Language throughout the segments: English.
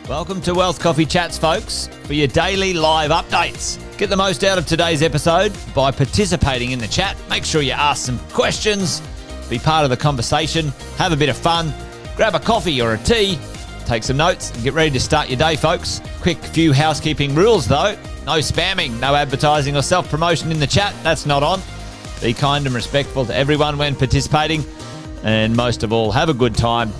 Welcome to Wealth Coffee Chats, folks, for your daily live updates. Get the most out of today's episode by participating in the chat. Make sure you ask some questions, be part of the conversation, have a bit of fun, grab a coffee or a tea, take some notes, and get ready to start your day, folks. Quick few housekeeping rules, though. No spamming, no advertising or self-promotion in the chat. That's not on. Be kind and respectful to everyone when participating. And most of all, have a good time.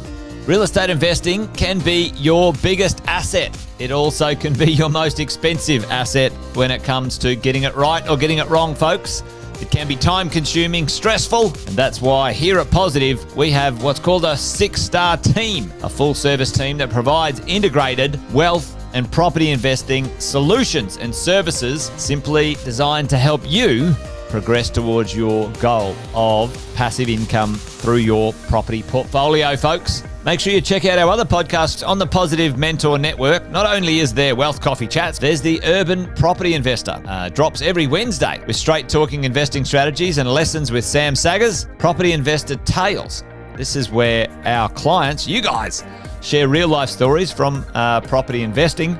Real estate investing can be your biggest asset. It also can be your most expensive asset when it comes to getting it right or getting it wrong, folks. It can be time-consuming, stressful, and that's why here at Positive, we have what's called a 6-star team, a full-service team that provides integrated wealth and property investing solutions and services simply designed to help you progress towards your goal of passive income through your property portfolio, folks. Make sure you check out our other podcasts on the Positive Mentor Network. Not only is there Wealth Coffee Chats, there's the Urban Property Investor. Drops every Wednesday with straight talking investing strategies and lessons with Sam Saggers. Property Investor Tales. This is where our clients, you guys, share real life stories from property investing,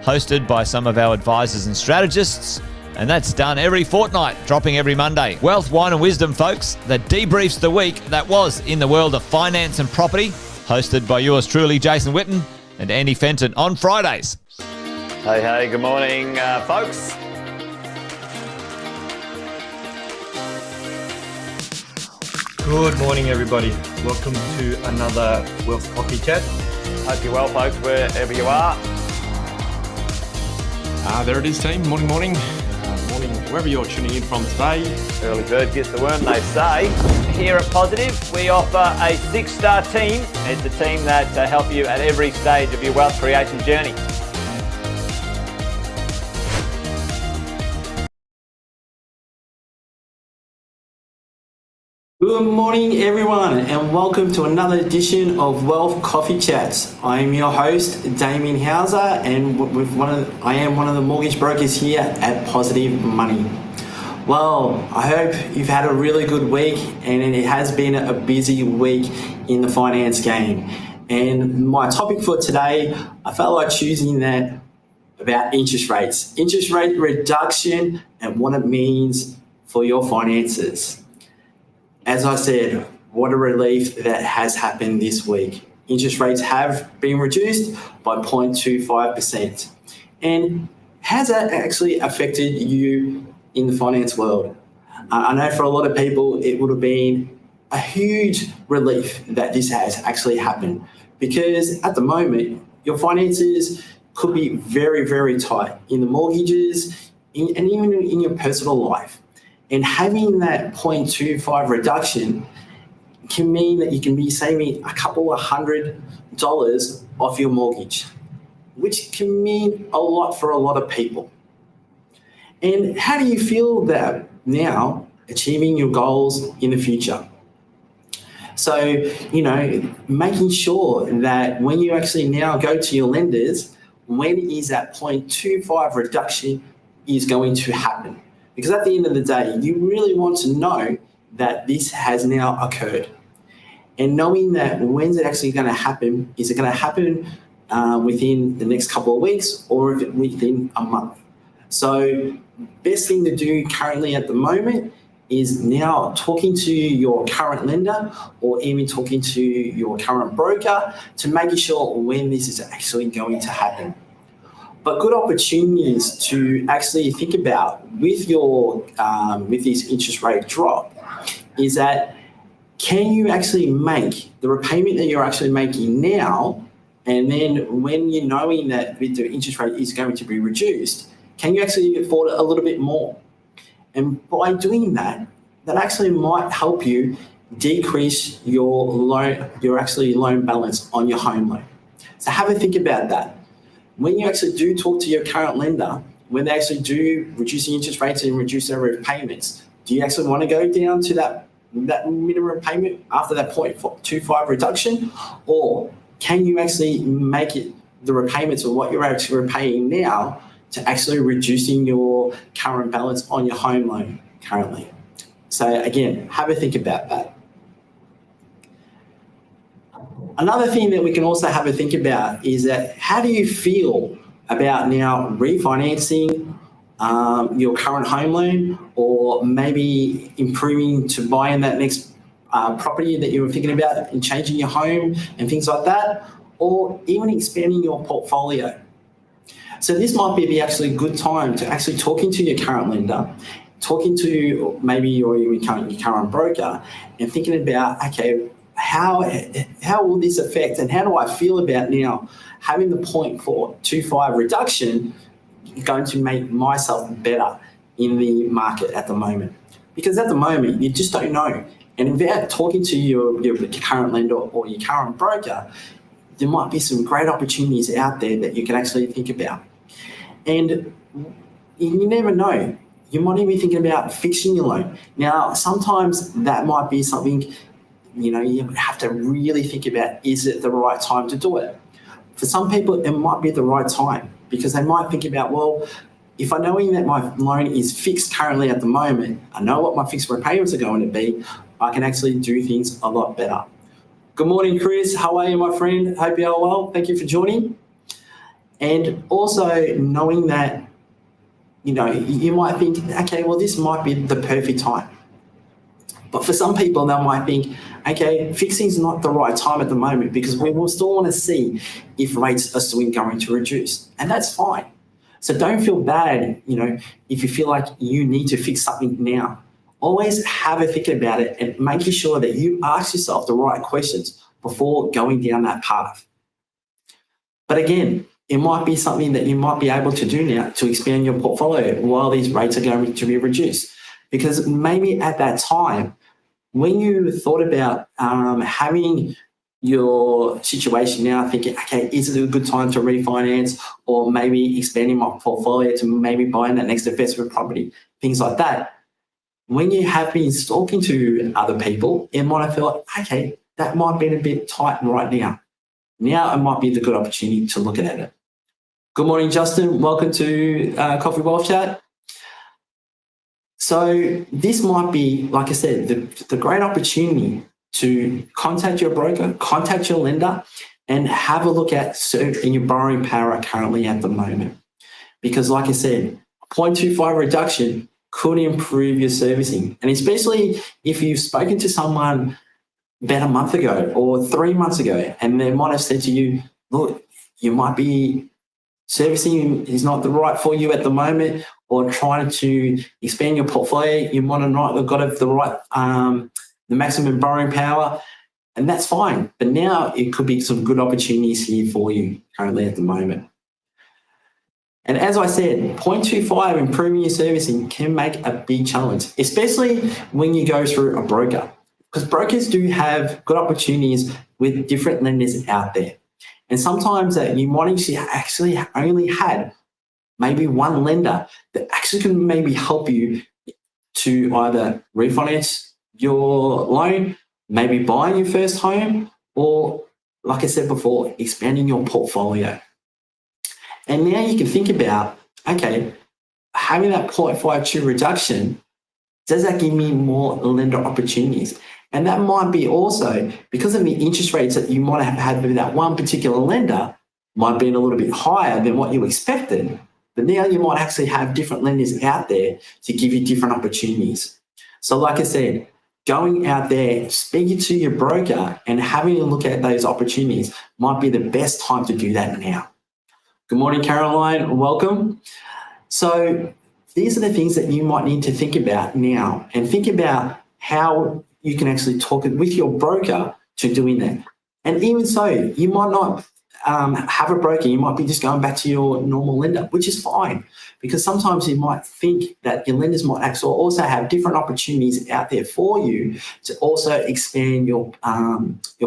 hosted by some of our advisors and strategists. And that's done every fortnight, dropping every Monday. Wealth, Wine and Wisdom, folks, that debriefs the week that was in the world of finance and property, hosted by yours truly, Jason Witten and Andy Fenton on Fridays. Hey, good morning, folks. Good morning, everybody. Welcome to another Wealth Coffee Chat. Hope you're well, folks, wherever you are. There it is, team. Morning. Morning, wherever you're tuning in from today. Early bird gets the worm, they say. Here at Positive, we offer a 6-star team. It's a team that help you at every stage of your wealth creation journey. Good morning, everyone, and welcome to another edition of Wealth Coffee Chats. I am your host, Damien Hauser, and I am one of the mortgage brokers here at Positive Money. Well, I hope you've had a really good week, and it has been a busy week in the finance game. And my topic for today, I felt like choosing that about interest rates, interest rate reduction, and what it means for your finances. As I said, what a relief that has happened this week. Interest rates have been reduced by 0.25%. And has that actually affected you in the finance world? I know for a lot of people, it would have been a huge relief that this has actually happened, because at the moment, your finances could be very, very tight in the mortgages and even in your personal life. And having that 0.25 reduction can mean that you can be saving a couple of $100 off your mortgage, which can mean a lot for a lot of people. And how do you feel about now achieving your goals in the future? So, making sure that when you actually now go to your lenders, when is that 0.25 reduction is going to happen? Because at the end of the day, you really want to know that this has now occurred. And knowing that when's it actually going to happen, is it going to happen within the next couple of weeks or if it within a month? So best thing to do currently at the moment is now talking to your current lender or even talking to your current broker to making sure when this is actually going to happen. But good opportunities to actually think about with this interest rate drop is that, can you actually make the repayment that you're actually making now, and then when you're knowing that the interest rate is going to be reduced, can you actually afford a little bit more? And by doing that, that actually might help you decrease your loan balance on your home loan. So have a think about that. When you actually do talk to your current lender, when they actually do reduce the interest rates and reduce their repayments, do you actually want to go down to that minimum payment after that 0.25 reduction? Or can you actually make it the repayments of what you're actually repaying now to actually reducing your current balance on your home loan currently? So again, have a think about that. Another thing that we can also have a think about is that how do you feel about now refinancing your current home loan, or maybe improving to buying that next property that you were thinking about and changing your home and things like that, or even expanding your portfolio. So this might be the actually good time to actually talking to your current lender, talking to maybe your current broker, and thinking about, okay, how will this affect, and how do I feel about now having the 0.425 reduction going to make myself better in the market at the moment? Because at the moment, you just don't know. And without talking to your current lender or your current broker, there might be some great opportunities out there that you can actually think about. And you never know. You might even be thinking about fixing your loan. Now, sometimes that might be something, you have to really think about, is it the right time to do it? For some people, it might be the right time, because they might think about, well, if I knowing that my loan is fixed currently at the moment, I know what my fixed repayments are going to be, I can actually do things a lot better. Good morning, Chris. How are you, my friend? Hope you are well. Thank you for joining. And also knowing that, you might think, okay, well, this might be the perfect time. But for some people, they might think, okay, fixing is not the right time at the moment, because we will still want to see if rates are still going to reduce. And that's fine. So don't feel bad, if you feel like you need to fix something now. Always have a think about it and making sure that you ask yourself the right questions before going down that path. But again, it might be something that you might be able to do now to expand your portfolio while these rates are going to be reduced. Because maybe at that time, when you thought about having your situation now, thinking, okay, is it a good time to refinance, or maybe expanding my portfolio to maybe buying that next investment property, things like that. When you have been talking to other people, it might have felt, okay, that might be a bit tight right now. Now it might be the good opportunity to look at it. Good morning, Justin. Welcome to Coffee Wealth Chat. So this might be, like I said, the great opportunity to contact your broker, contact your lender, and have a look at in your borrowing power currently at the moment. Because like I said, 0.25 reduction could improve your servicing. And especially if you've spoken to someone about a month ago or 3 months ago, and they might have said to you, look, you might be servicing is not the right for you at the moment, or trying to expand your portfolio, you might have not got the right, the maximum borrowing power, and that's fine. But now it could be some good opportunities here for you currently at the moment. And as I said, 0.25 improving your servicing can make a big challenge, especially when you go through a broker, because brokers do have good opportunities with different lenders out there. And sometimes you might actually only had maybe one lender that actually can maybe help you to either refinance your loan, maybe buying your first home, or, like I said before, expanding your portfolio. And now you can think about, okay, having that 0.52 reduction, does that give me more lender opportunities? And that might be also because of the interest rates that you might have had with that one particular lender might be a little bit higher than what you expected. But now you might actually have different lenders out there to give you different opportunities. So like I said, going out there, speaking to your broker and having a look at those opportunities might be the best time to do that now. Good morning, Caroline. Welcome. So these are the things that you might need to think about now, and think about how you can actually talk with your broker to doing that. And even so, you might not have a broker. You might be just going back to your normal lender, which is fine, because sometimes you might think that your lenders might actually also have different opportunities out there for you to also expand your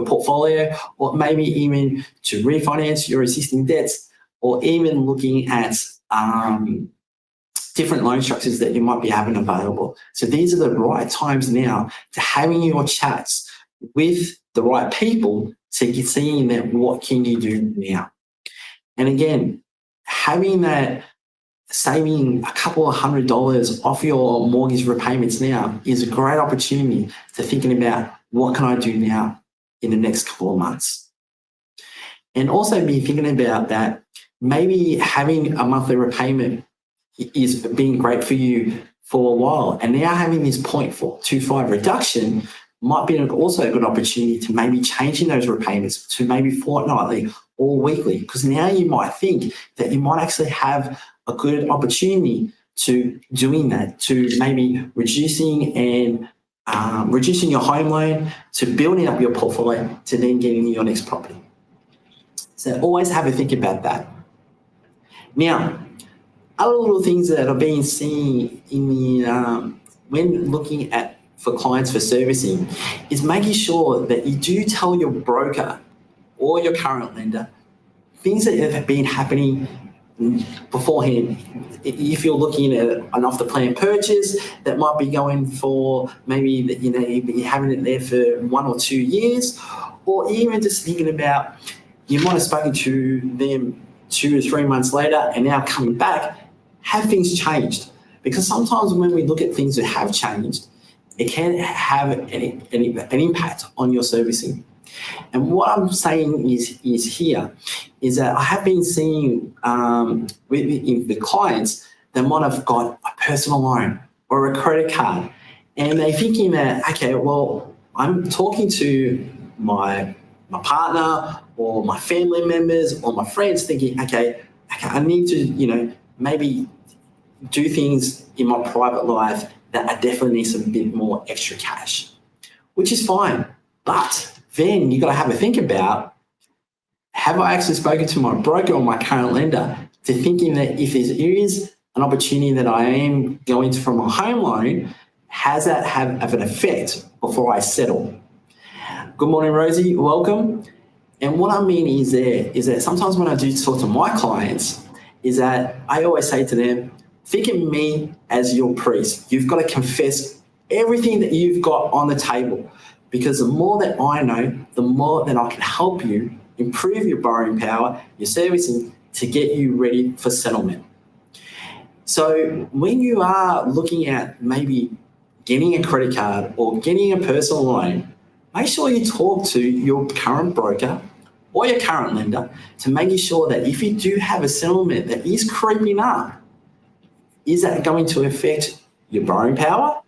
portfolio, or maybe even to refinance your existing debts, or even looking at different loan structures that you might be having available. So these are the right times now to having your chats with the right people to seeing that what can you do now. And again, having that saving a couple of $100 off your mortgage repayments now is a great opportunity to thinking about what can I do now in the next couple of months. And also be thinking about that maybe having a monthly repayment is being great for you for a while. And now having this 0.425 reduction might be also a good opportunity to maybe changing those repayments to maybe fortnightly or weekly, because now you might think that you might actually have a good opportunity to doing that, to maybe reducing your home loan, to building up your portfolio, to then getting your next property. So always have a think about that. Now, other little things that are being seen in the when looking at for clients for servicing is making sure that you do tell your broker or your current lender things that have been happening beforehand. If you're looking at an off-the-plan purchase that might be going for maybe that you're having it there for 1 or 2 years, or even just thinking about you might have spoken to them 2 or 3 months later and now coming back, have things changed? Because sometimes when we look at things that have changed, it can have an impact on your servicing. And what I'm saying is that I have been seeing with the clients that might have got a personal loan or a credit card, and they're thinking that, okay, well, I'm talking to my partner or my family members or my friends thinking, okay, I need to, maybe do things in my private life that I definitely need some bit more extra cash, which is fine. But then you got to have a think about, have I actually spoken to my broker or my current lender to thinking that if there is an opportunity that I am going to from a home loan, has that have an effect before I settle? Good morning, Rosie. Welcome. And what I mean is that sometimes when I do talk to my clients, is that I always say to them, think of me as your priest. You've got to confess everything that you've got on the table, because the more that I know, the more that I can help you improve your borrowing power, your servicing, to get you ready for settlement. So when you are looking at maybe getting a credit card or getting a personal loan, make sure you talk to your current broker or your current lender to making sure that if you do have a settlement that is creeping up, is that going to affect your borrowing power?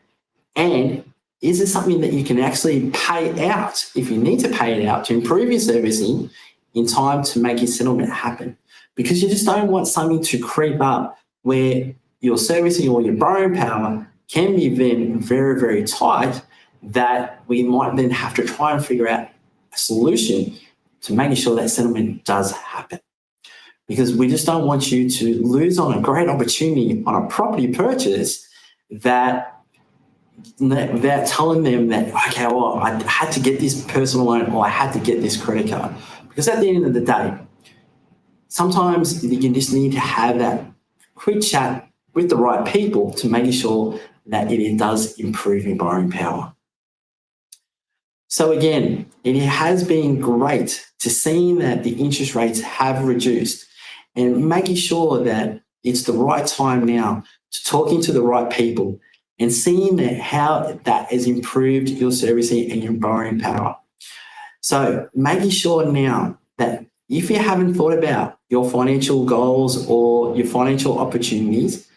And is it something that you can actually pay out if you need to pay it out to improve your servicing in time to make your settlement happen? Because you just don't want something to creep up where your servicing or your borrowing power can be then very, very tight, that we might then have to try and figure out a solution to making sure that settlement does happen. Because we just don't want you to lose on a great opportunity on a property purchase that telling them that, okay, well, I had to get this personal loan or I had to get this credit card. Because at the end of the day, sometimes you just need to have that quick chat with the right people to make sure that it does improve your borrowing power. So again, it has been great to see that the interest rates have reduced, and making sure that it's the right time now to talking to the right people and seeing that how that has improved your servicing and your borrowing power. So making sure now that if you haven't thought about your financial goals or your financial opportunities,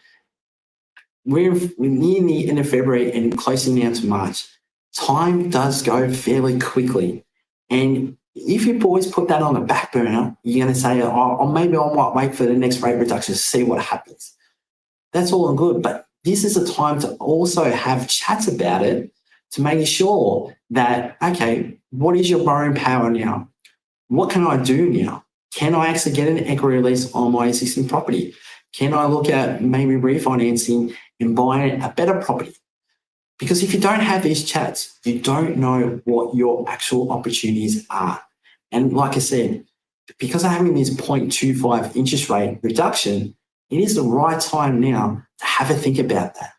we're near the end of February and closing now to March. Time does go fairly quickly. And if you always put that on the back burner, you're going to say, oh, maybe I might wait for the next rate reduction to see what happens. That's all good. But this is a time to also have chats about it to make sure that, okay, what is your borrowing power now? What can I do now? Can I actually get an equity release on my existing property? Can I look at maybe refinancing and buying a better property? Because if you don't have these chats, you don't know what your actual opportunities are. And like I said, because of having this 0.25 interest rate reduction, it is the right time now to have a think about that.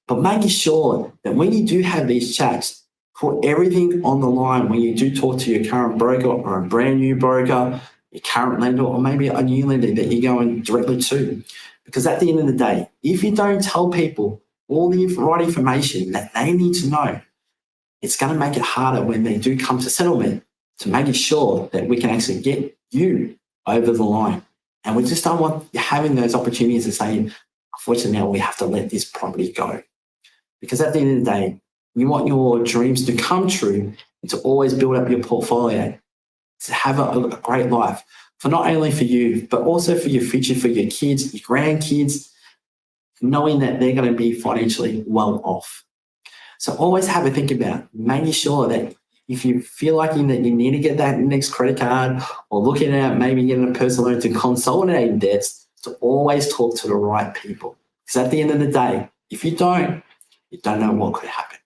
But making sure that when you do have these chats, put everything on the line when you do talk to your current broker or a brand new broker, your current lender, or maybe a new lender that you're going directly to. Because at the end of the day, if you don't tell people all the right information that they need to know, it's going to make it harder when they do come to settlement to make sure that we can actually get you over the line. And we just don't want having those opportunities to say, unfortunately, now we have to let this property go. Because at the end of the day, you want your dreams to come true and to always build up your portfolio, to have a great life, for not only for you, but also for your future, for your kids, your grandkids, knowing that they're going to be financially well off. So always have a think about making sure that if you feel like that you need to get that next credit card, or looking at maybe getting a personal loan to consolidate debts, to always talk to the right people. Because at the end of the day, if you don't know what could happen.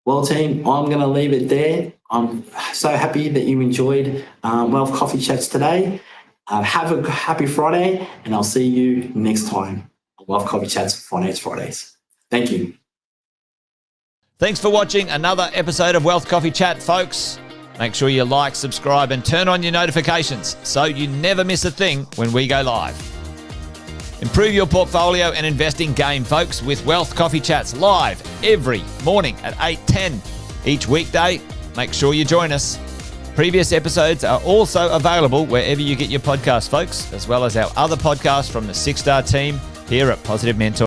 Well, team, I'm going to leave it there. I'm so happy that you enjoyed Wealth Coffee Chats today. Have a happy Friday, and I'll see you next time on Wealth Coffee Chats Finance Fridays. Thank you. Thanks for watching another episode of Wealth Coffee Chat, folks. Make sure you like, subscribe, and turn on your notifications so you never miss a thing when we go live. Improve your portfolio and investing game, folks, with Wealth Coffee Chats live every morning at 8:10 each weekday. Make sure you join us. Previous episodes are also available wherever you get your podcasts, folks, as well as our other podcasts from the 6 Star team here at Positive Mentor.